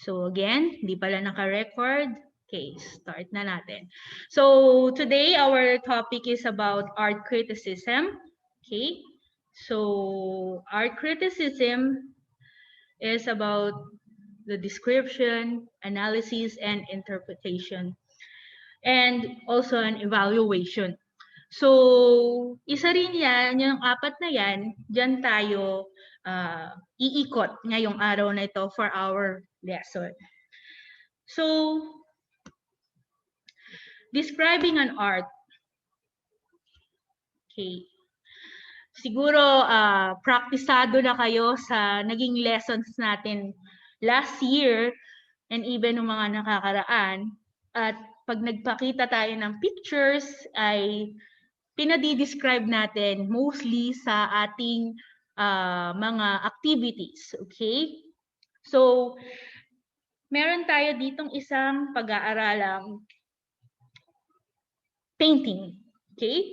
So again, hindi pala naka-record. Okay, start na natin. So today our topic is about art criticism. Okay, so art criticism is about the description, analysis, and interpretation, and also an evaluation. So, isa rin yan, yung apat na yan, dyan tayo iikot ngayong araw na ito for our lesson. So, describing an art. Okay. Siguro, praktisado na kayo sa naging lessons natin last year and even ng mga nakakaraan. At pag nagpakita tayo ng pictures, ay pinadi-describe natin mostly sa ating mga activities. Okay? So, meron tayo ditong isang pag-aaralang painting. Okay?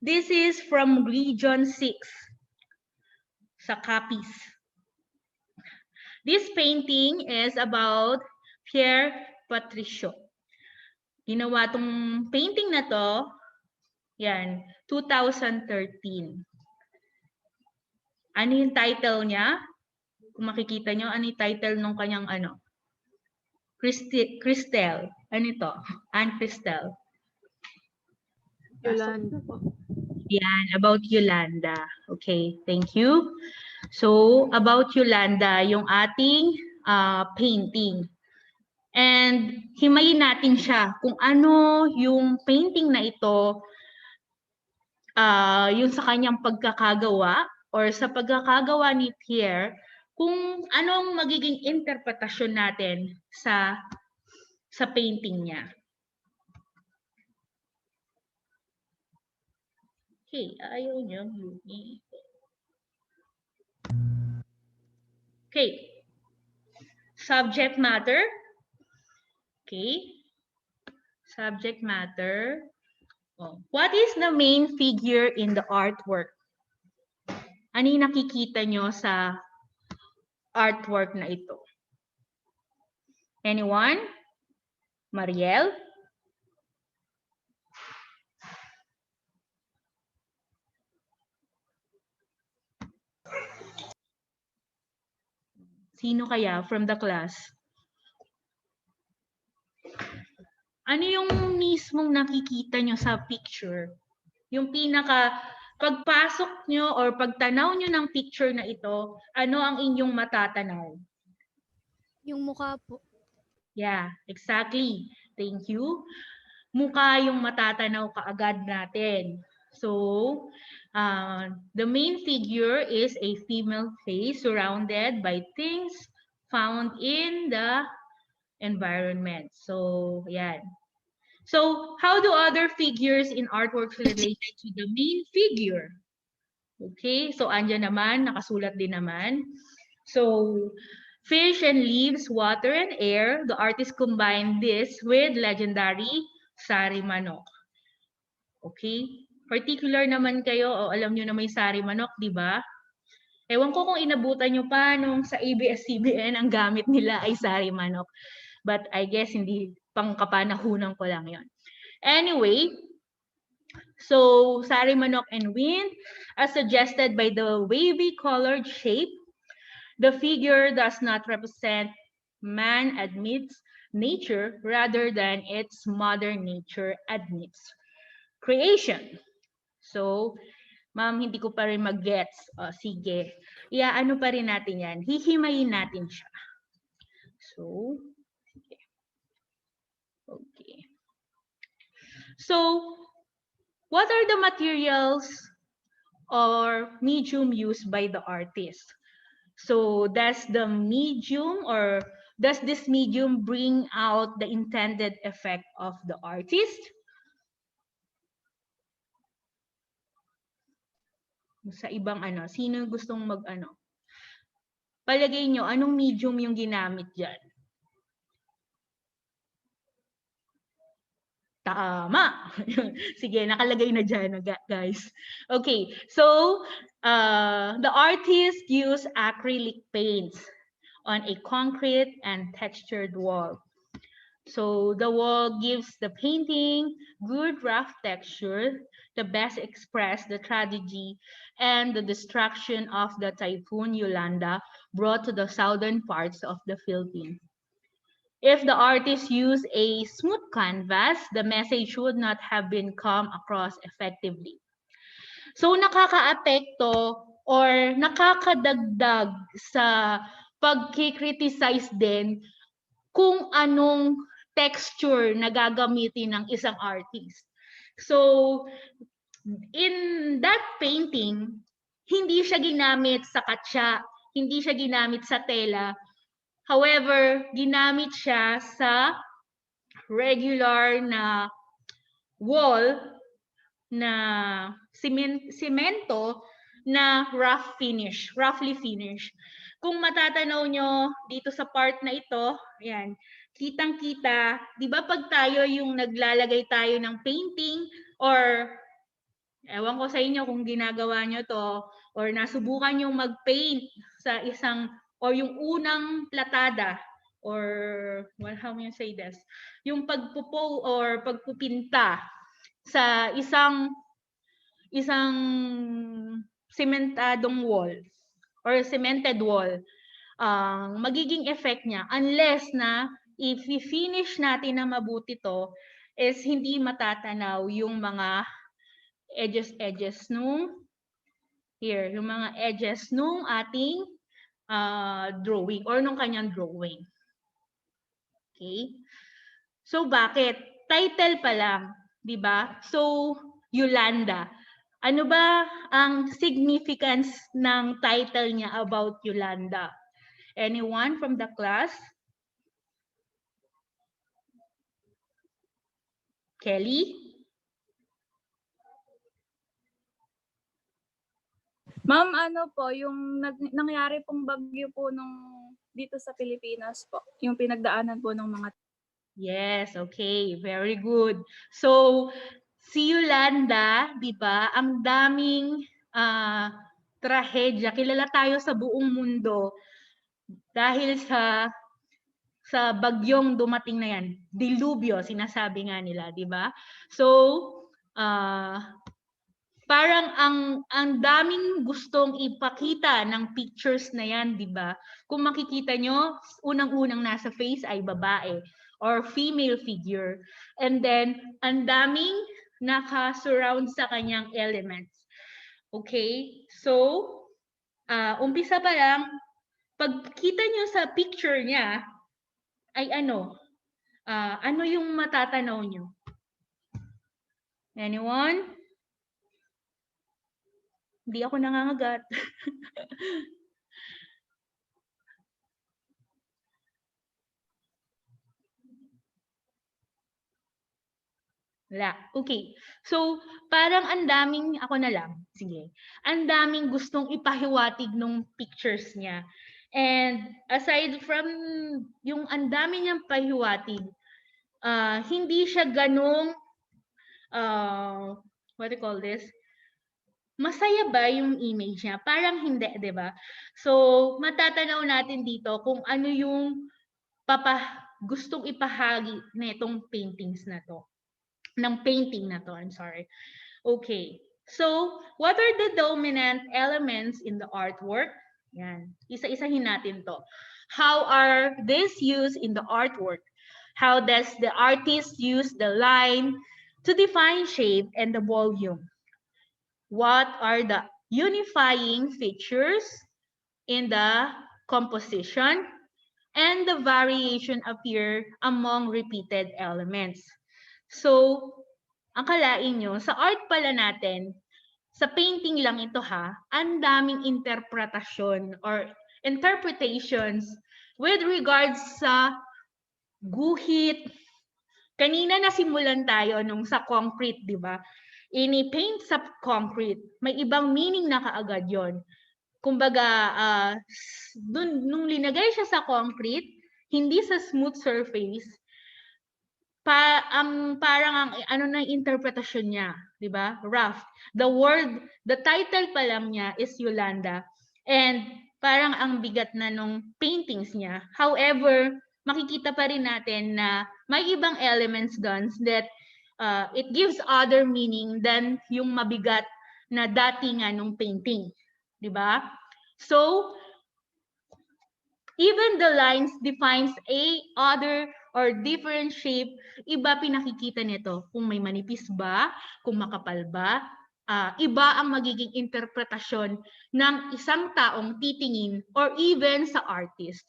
This is from Region 6 sa Capiz. This painting is about Pierre Patricio. Ginawa tong painting na to, yan, 2013. Ano yung title niya? Kung makikita nyo, ano yung title ng kanyang ano? Cristel. Ano ito? Anne Cristel. Yolanda po. Yan, about Yolanda. Okay, thank you. So, about Yolanda, yung ating painting. And himayin natin siya kung ano yung painting na ito, yung sa kanyang pagkakagawa or sa pagkakagawa ni Pierre, kung anong magiging interpretasyon natin sa painting niya. Okay, ayaw niya. Okay. Subject matter. Okay. Subject matter. Oh. What is the main figure in the artwork? Ano yung nakikita nyo sa artwork na ito? Anyone? Mariel? Sino kaya from the class? Ano yung mismong nakikita nyo sa picture? Yung pagpasok nyo or pagtanaw nyo ng picture na ito, ano ang inyong matatanaw? Yung mukha po. Yeah, exactly. Thank you. Mukha yung matatanaw kaagad natin. So, the main figure is a female face surrounded by things found in the environment. So, yan. So, how do other figures in artworks relate to the main figure? Okay, so andyan naman, nakasulat din naman. So, fish and leaves, water and air, the artist combined this with legendary sari manok. Okay? Particular naman kayo, o alam nyo na may sari manok, di ba? Ewan ko kung inabutan nyo pa nung sa ABS-CBN ang gamit nila ay sari manok. But I guess hindi pang kapanahunan ko lang yon. Anyway, so sari manok and wind, as suggested by the wavy colored shape, the figure does not represent man admits nature rather than its modern nature admits creation. So, ma'am, hindi ko pa rin mag-gets. Sige. Ano pa rin natin yan. Hihimayin natin siya. So, sige. Okay. So, what are the materials or medium used by the artist? So, does the medium or does this medium bring out the intended effect of the artist? Sa ibang sino gustong palagay nyo, anong medium yung ginamit dyan? Tama. Sige, nakalagay na dyan, guys. Okay, so the artist used acrylic paints on a concrete and textured wall. So the wall gives the painting good rough texture to best express the tragedy and the destruction of the typhoon Yolanda brought to the southern parts of the Philippines. If the artist used a smooth canvas, the message would not have been come across effectively. So nakakaapekto or nakakadagdag sa pagki-criticize din kung anong texture na gagamitin ng isang artist. So, in that painting, hindi siya ginamit sa katsa, hindi siya ginamit sa tela. However, ginamit siya sa regular na wall na simento na roughly finish. Kung matatanaw nyo dito sa part na ito, ayan, kitang-kita, di ba pag tayo yung naglalagay tayo ng painting or ewan ko sa inyo kung ginagawa nyo to or nasubukan yung mag-paint sa isang or yung unang platada or how may you say this? Yung pagpupo or pagpupinta sa isang sementadong wall or cemented wall, magiging effect niya unless na if i-finish natin na mabuti to is hindi matatanaw yung mga edges nung here, yung mga edges nung ating drawing or nung kanyang drawing. Okay? So bakit? Title pa lang, 'di ba? So Yolanda. Ano ba ang significance ng title niya about Yolanda? Anyone from the class? Kelly? Ma'am, ano po, yung nangyari pong bagyo po dito sa Pilipinas po, yung pinagdaanan po ng mga... Yes, okay, very good. So, si Yolanda, di ba, ang daming trahedya. Kilala tayo sa buong mundo dahil sa bagyong dumating na yan. Dilubyo, sinasabi nga nila, di ba? So, parang ang daming gustong ipakita ng pictures na yan, di ba? Kung makikita nyo, unang-unang nasa face ay babae or female figure. And then, ang daming naka-surround sa kanyang elements. Okay? So, umpisa pa lang, pagkita nyo sa picture niya, ay ano yung matatanaw nyo? Anyone? Hindi ako nangangagat. Wala. Okay. So, parang ang daming, ako na lang, sige. Ang daming gustong ipahiwatig nung pictures niya. And aside from yung ang dami niyang pahiwatig, hindi siya ganong, what do you call this? Masaya ba yung image niya? Parang hindi, di ba? So, matatanaw natin dito kung ano yung gustong ipahagi nitong paintings na to. Ng painting na to, I'm sorry. Okay. So, what are the dominant elements in the artwork? Yan. Isa-isahin natin to. How are these used in the artwork? How does the artist use the line to define shape and the volume? What are the unifying features in the composition and the variation appear among repeated elements? So, akalain nyo, sa art pala natin, sa painting lang ito ha, ang daming interpretasyon or interpretations with regards sa guhit. Kanina nasimulan tayo nung sa concrete, di ba? Ini-paint sa concrete, may ibang meaning na kaagad yon. Kumbaga, nung linagay siya sa concrete, hindi sa smooth surface, parang ang ano na interpretasyon niya, 'di ba? Rough. The title pa lang niya is Yolanda. And parang ang bigat na nung paintings niya. However, makikita pa rin natin na may ibang elements doon that it gives other meaning than yung mabigat na dati nga nung painting. Diba? So, even the lines defines a other or different shape, iba pinakikita nito. Kung may manipis ba, kung makapal ba, iba ang magiging interpretasyon ng isang taong titingin or even sa artist.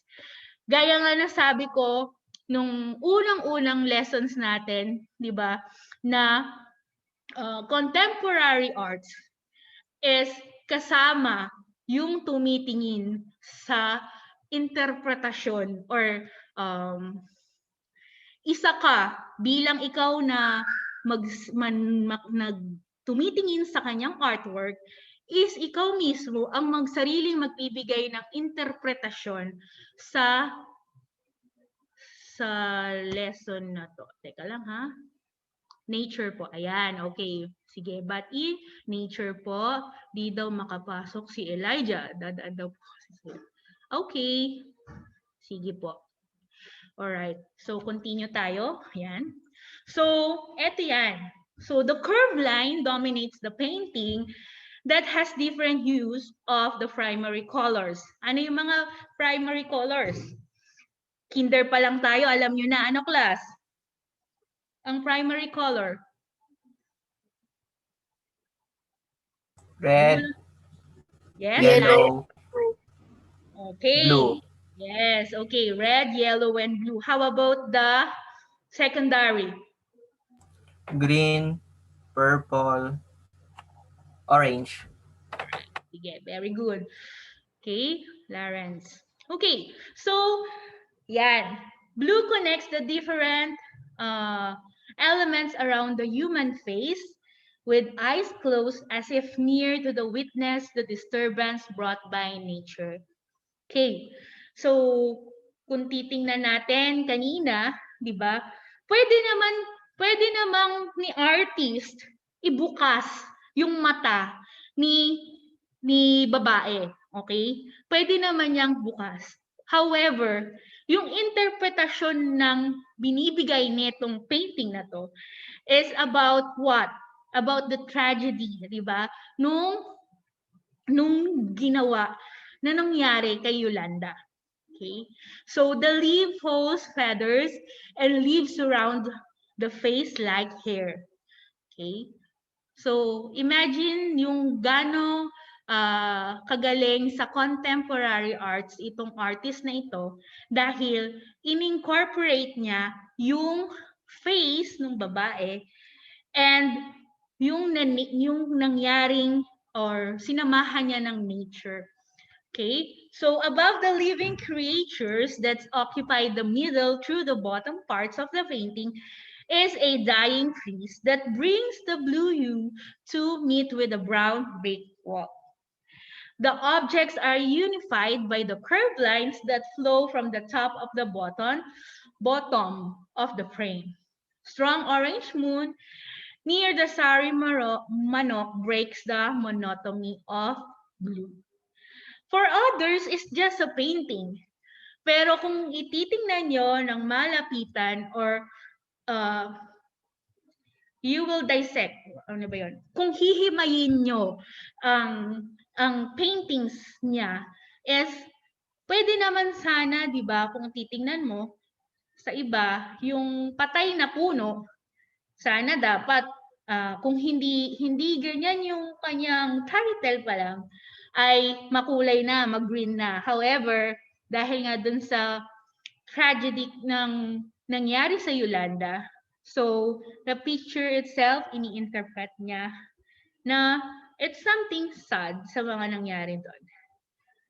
Gaya nga nasabi ko nung unang-unang lessons natin, 'di ba, na contemporary arts is kasama yung tumitingin sa interpretasyon or isa ka bilang ikaw na tumitingin sa kanyang artwork is ikaw mismo ang magsariling magbibigay ng interpretasyon sa lesson na to. Teka lang ha. Nature po. Ayan, okay. Sige, but in nature po, di daw makapasok si Elijah. Dadaan daw po kasi sila. Okay. Sige po. Alright. So, continue tayo. Ayan. So, eto yan. So, the curved line dominates the painting that has different hues of the primary colors. Ano yung mga primary colors? Kinder pa lang tayo, alam nyo na. Ano class? Ang primary color? Red, Yes, yellow, okay. blue. Yes, okay. Red, yellow, and blue. How about the secondary? Green, purple, orange. Sige, very good. Okay, Lawrence. Okay, so yan. Blue connects the different elements around the human face with eyes closed as if near to the witness the disturbance brought by nature. Okay, so kung titingnan natin kanina, di ba, pwede namang ni artist ibukas yung mata ni babae, okay? Pwede naman niyang bukas. However, yung interpretasyon ng binibigay nitong painting na to is about what? About the tragedy, di ba? Nung ginawa na nangyari kay Yolanda. Okay? So the leaf holds feathers and leaves surround the face like hair. Okay? So imagine yung gano kagaling sa contemporary arts itong artist na ito dahil in-incorporate niya yung face ng babae and yung nangyaring or sinamahan niya ng nature. Okay, so above the living creatures that occupy the middle through the bottom parts of the painting is a dying priest that brings the blue hue to meet with the brown brick wall. The objects are unified by the curved lines that flow from the top of the bottom of the frame. Strong orange moon near the sari manok breaks the monotony of blue. For others, it's just a painting. Pero kung ititingnan nyo ng malapitan or you will dissect, ano ba yun? Kung hihimayin nyo ang paintings niya, is pwede naman sana, di ba, kung titingnan mo sa iba, yung patay na puno, sana dapat kung hindi ganyan yung kanyang title pa lang, ay makulay na, mag-green na. However, dahil nga dun sa tragedy ng nangyari sa Yolanda, so the picture itself, ini-interpret niya na it's something sad sa mga nangyari doon.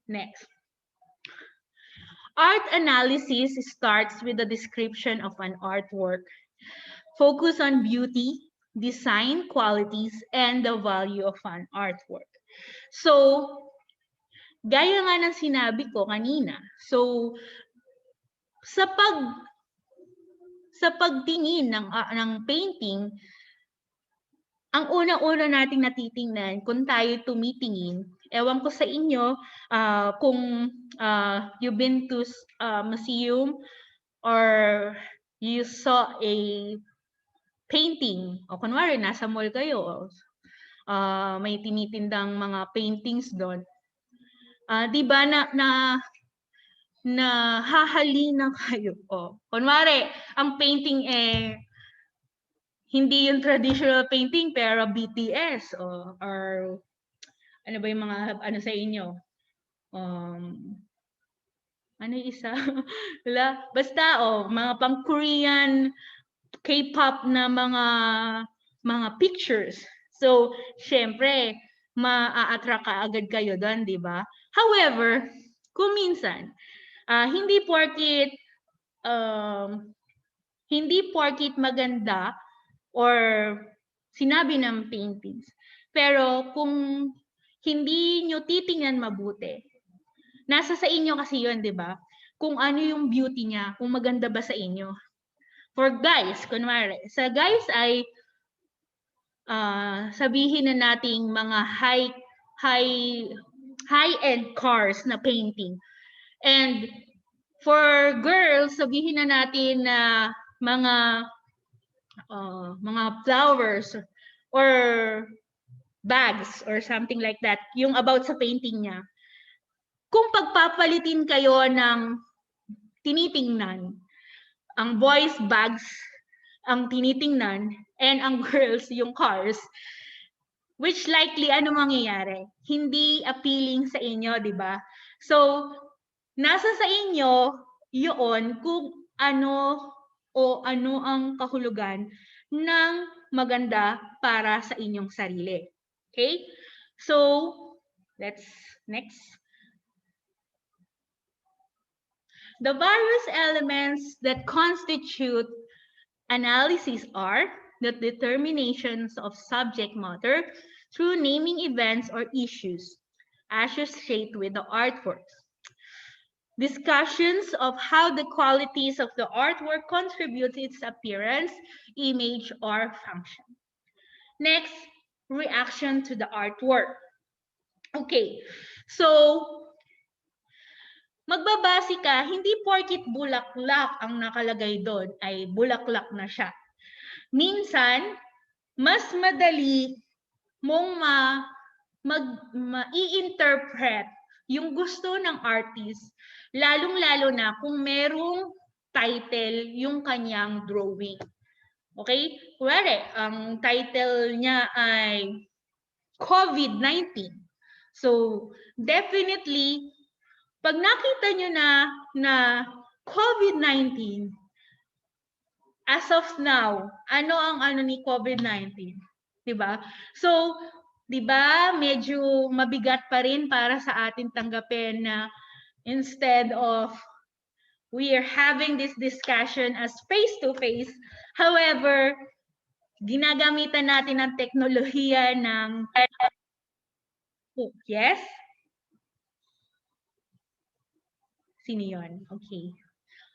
Next. Art analysis starts with the description of an artwork. Focus on beauty, design qualities, and the value of an artwork. So, gaya nga ng sinabi ko kanina, so sa pagtingin ng painting, ang unang-una nating natitingnan kung tayo tumitingin Ewan ko sa inyo kung you've been to museum or you saw a painting o kunwari nasa mall kayo, may tinitindang mga paintings doon. 'Di ba na hahalina kayo. Kunwari, ang painting hindi yung traditional painting pero BTS or ano ba yung mga ano sa inyo? Ano yung isa? Wala. Basta mga pang-Korean, K-pop na mga pictures. So, syempre, maa-attract ka agad kayo doon, di ba? However, kung minsan, hindi porkit maganda or sinabi ng paintings. Pero kung hindi nyo titingnan mabuti, nasa sa inyo kasi yun, di ba? Kung ano yung beauty niya, kung maganda ba sa inyo. For guys, kunwari, sa guys ay sabihin na nating mga high-end cars na painting. And for girls, sabihin na natin na mga flowers or bags or something like that, yung about sa painting niya. Kung pagpapalitin kayo ng tinitingnan, ang boys bags ang tinitingnan and ang girls yung cars, which likely ano mangyayari? Hindi appealing sa inyo, di ba? So, nasa sa inyo yun kung ano ang kahulugan ng maganda para sa inyong sarili. Okay? So, next. The various elements that constitute analysis are the determinations of subject matter through naming events or issues associated with the artworks. Discussions of how the qualities of the artwork contribute to its appearance, image, or function. Next, reaction to the artwork. Okay, so magbabase ka, hindi porkit bulaklak ang nakalagay doon ay bulaklak na siya. Minsan, mas madali mong ma-i-interpret yung gusto ng artist, lalong-lalo na kung merong title yung kanyang drawing. Okay? Kuwari, ang title niya ay COVID-19. So, definitely, pag nakita nyo na COVID-19, as of now, ano ang ano ni COVID-19? Diba? So, diba, medyo mabigat pa rin para sa atin tanggapin na instead of we are having this discussion as face-to-face, however, ginagamitan natin ang teknolohiya ng yes? Sino yun? Okay.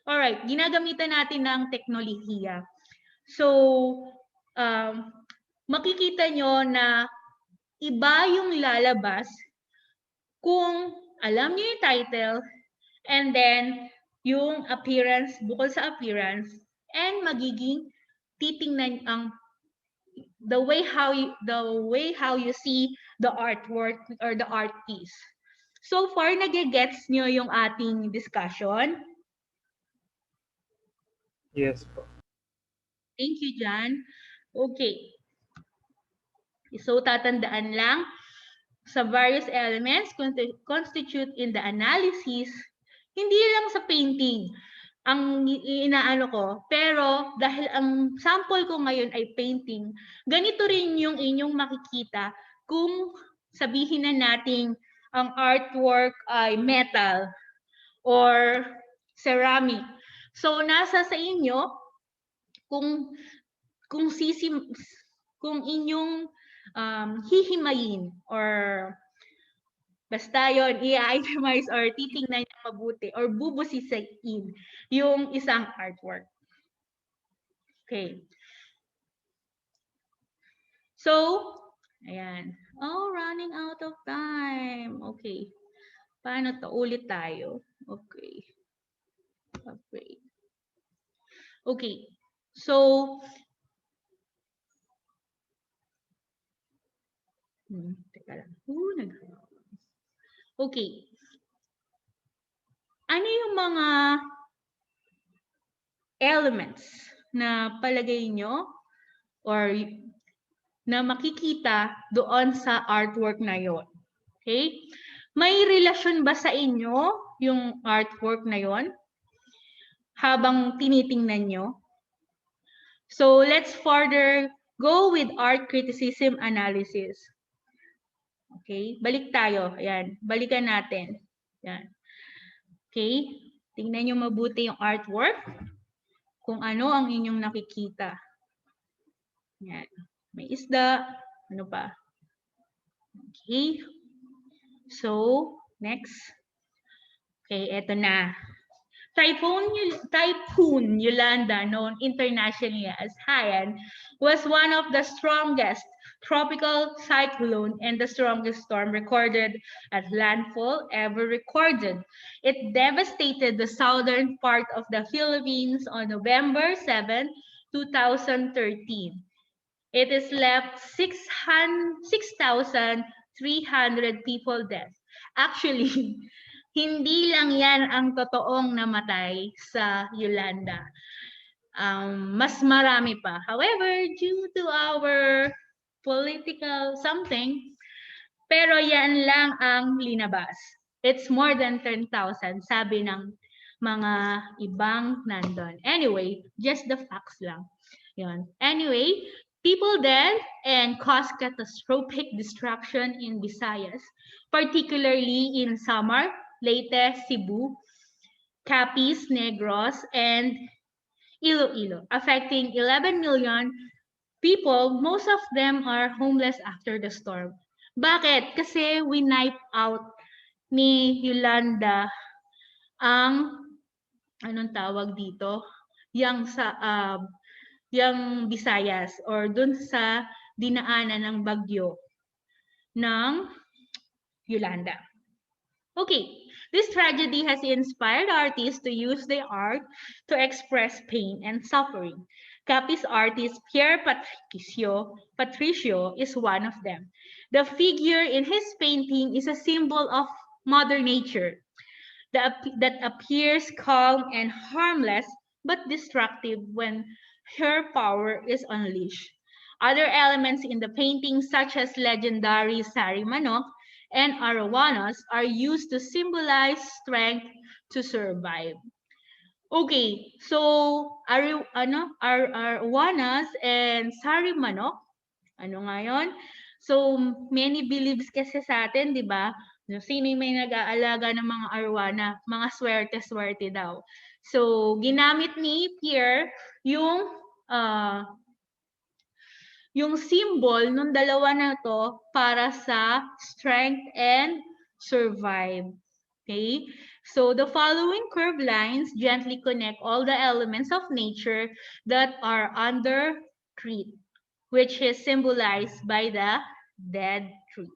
Alright, ginagamitan natin ng teknolohiya. So, makikita nyo na iba yung lalabas kung alam nyo yung title and then yung appearance, bukod sa appearance, and magiging titingnan ang the way how you see the artwork or the art piece. So far, nagigets nyo yung ating discussion? Yes po. Thank you, Jan. Okay. So, tatandaan lang, sa various elements constitute in the analysis, hindi lang sa painting ang inaano ko, pero dahil ang sample ko ngayon ay painting, ganito rin yung inyong makikita kung sabihin na nating ang artwork ay metal or ceramic. So, nasa sa inyo kung inyong hihimayin or basta yon i-itemize or titingnan niyo mabuti or bubusisain yung isang artwork. Okay. So, Ayan. Oh, running out of time. Okay. Paano to? Ulit tayo. Okay. Upgrade. Okay. So, teka lang. Okay. Ano yung mga elements na palagay nyo or na makikita doon sa artwork na yon? Okay? May relasyon ba sa inyo yung artwork na yon habang tinitingnan nyo? So let's further go with art criticism analysis. Okay? Balik tayo. Ayan. Balikan natin. Ayan. Okay? Tingnan nyo mabuti yung artwork. Kung ano ang inyong nakikita. Ayan. May isda. Ano pa? Okay. So, next. Okay, eto na. Typhoon Yolanda, known internationally as Haiyan, was one of the strongest tropical cyclone and the strongest storm recorded at landfall ever recorded. It devastated the southern part of the Philippines on November 7, 2013. It has left 6,300 people dead. Actually, hindi lang yan ang totoong namatay sa Yolanda. Mas marami pa. However, due to our political something, pero yan lang ang linabas. It's more than 10,000, sabi ng mga ibang nandun. Anyway, just the facts lang. Yun. Anyway, people dead and caused catastrophic destruction in Visayas, particularly in Samar, Leyte, Cebu, Capiz, Negros, and Iloilo, affecting 11 million people. Most of them are homeless after the storm. Bakit? Kasi winipe out ni Yolanda ang anong tawag dito? Yang sa yung Visayas or dun sa dinaanan ng bagyo ng Yolanda. Okay, this tragedy has inspired artists to use their art to express pain and suffering. Capiz artist Pierre Patricio is one of them. The figure in his painting is a symbol of Mother Nature that appears calm and harmless but destructive when her power is unleashed. Other elements in the painting, such as legendary sari manok and arowanas, are used to symbolize strength to survive. Okay, so arowanas and sari manok, ano nga yun? So, many believes kasi sa atin, di ba? Sino yung may nag-aalaga ng mga arwana? Mga swerte-swerte daw. So, ginamit ni Pierre yung symbol ng dalawa na to para sa strength and survive. Okay? So, the following curved lines gently connect all the elements of nature that are under treat, which is symbolized by the dead tree.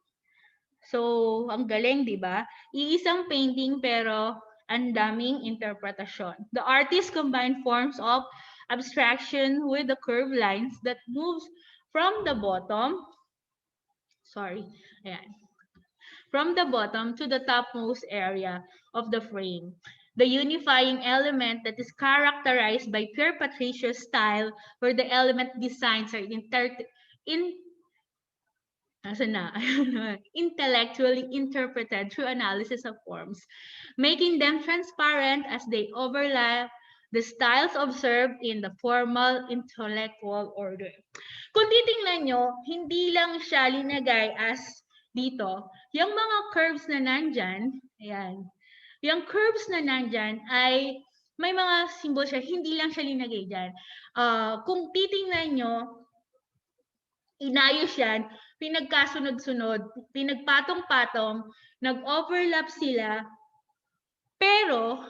So, ang galing, di ba? Iisang painting pero ang daming interpretasyon. The artist combined forms of abstraction with the curved lines that moves from the bottom, from the bottom to the topmost area of the frame. The unifying element that is characterized by Pierre Patricia's style, where the element designs are intellectually interpreted through analysis of forms, making them transparent as they overlap the styles observed in the formal intellectual order. Kung titingnan nyo, hindi lang siya linagay as dito. Yung mga curves na nandyan, ayan, yung curves na nandyan ay may mga symbol siya, hindi lang siya linagay dyan. Kung titingnan nyo, inayos yan, pinagkasunod-sunod, pinagpatong-patong, nag-overlap sila, pero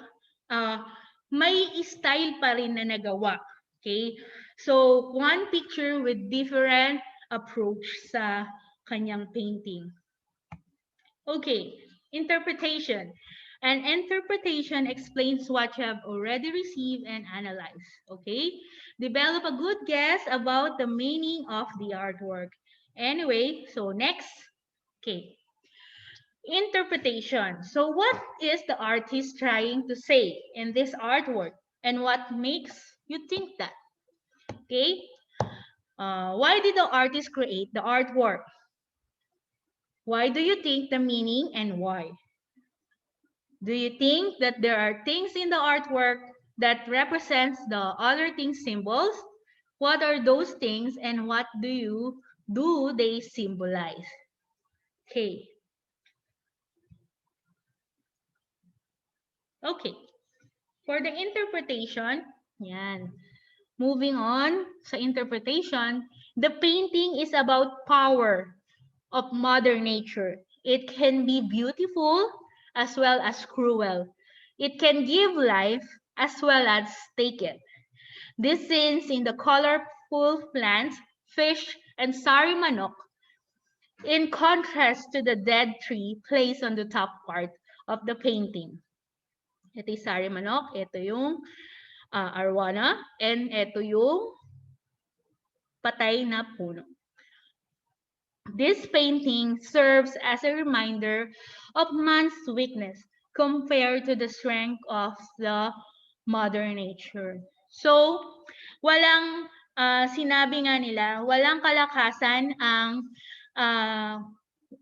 may style pa rin na nagawa. Okay? So, one picture with different approach sa kanyang painting. Okay, interpretation. An interpretation explains what you have already received and analyzed. Okay, develop a good guess about the meaning of the artwork. Anyway, so next, okay, interpretation. So what is the artist trying to say in this artwork, and what makes you think that? Okay, why did the artist create the artwork? Why do you think the meaning, and why? Do you think that there are things in the artwork that represents the other things symbols? What are those things, and what do they symbolize? Okay. Okay. For the interpretation, yan. Moving on sa interpretation, the painting is about power of Mother Nature. It can be beautiful as well as cruel. It can give life as well as take it. These scenes in the colorful plants, fish, and sari manok, in contrast to the dead tree placed on the top part of the painting. Ito yung sari manok, ito yung arwana, and ito yung patay na puno. This painting serves as a reminder of man's weakness compared to the strength of the Mother Nature. So, walang sinabi nga nila, walang kalakasan ang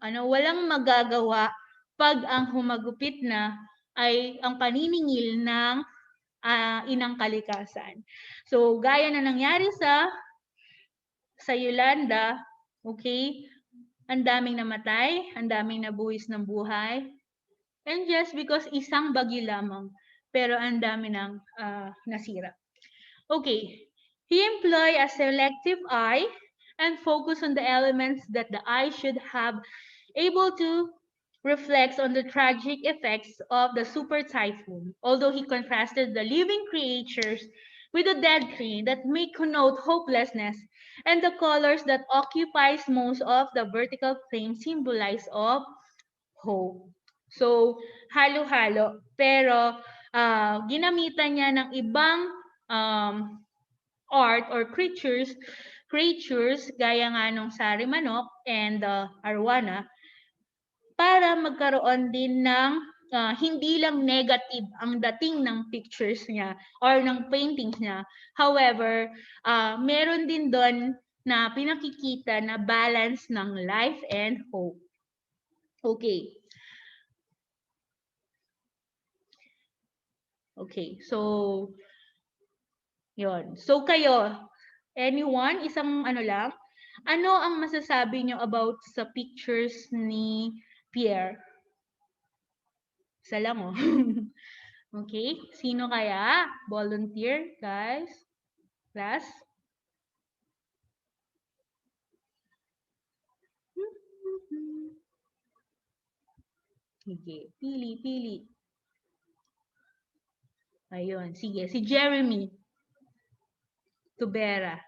walang magagawa pag ang humagupit na ay ang paniningil ng inang kalikasan. So, gaya na nangyari sa Yolanda, okay, ang daming namatay, ang daming nabuwis ng buhay, and just because isang bagyo lamang, pero ang dami ng nasira. Okay, he employ a selective eye and focus on the elements that the eye should have able to reflects on the tragic effects of the super typhoon, although he contrasted the living creatures with the dead tree that may connote hopelessness, and the colors that occupies most of the vertical plane symbolize of hope. So, halo-halo, pero ginamitan niya ng ibang art or creatures gaya nga nung sari manok and arwana, para magkaroon din ng hindi lang negative ang dating ng pictures niya or ng paintings niya. However, meron din doon na pinakikita na balance ng life and hope. Okay. Okay, so yon. So kayo, anyone, isang lang, ano ang masasabi nyo about sa pictures ni Pierre? Isa lang, oh. Okay, sino kaya? Volunteer, guys? Class? Sige, pili. Ayun, sige. Si Jeremy Tubera.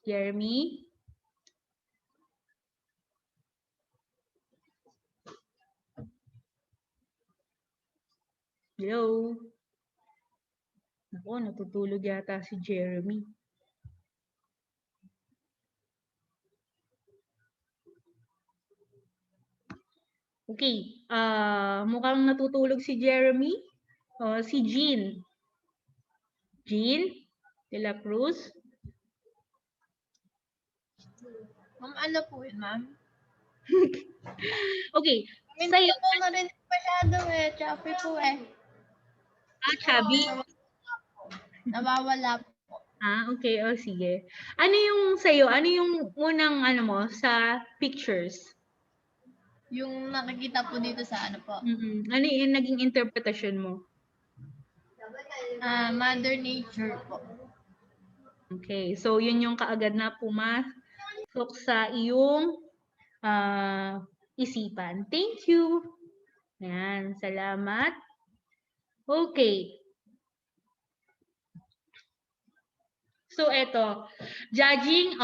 Jeremy? Hello? Ako, natutulog yata si Jeremy. Okay, mukhang natutulog si Jeremy. Si Jean. Jean de la Cruz. Ma'am, ano po yun, ma'am? Okay, Hindi sa'yo. po marinig masyado Choppy po Chubby? Nawawala po. Okay. O, sige. Ano yung sa'yo? Ano yung unang mo sa pictures? Yung nakikita po dito sa po. Ano yung naging interpretasyon mo? Mother Nature po. Okay. So, yun yung kaagad na pumasok sa iyong isipan. Thank you. Yan. Salamat. Okay. So, eto. Judging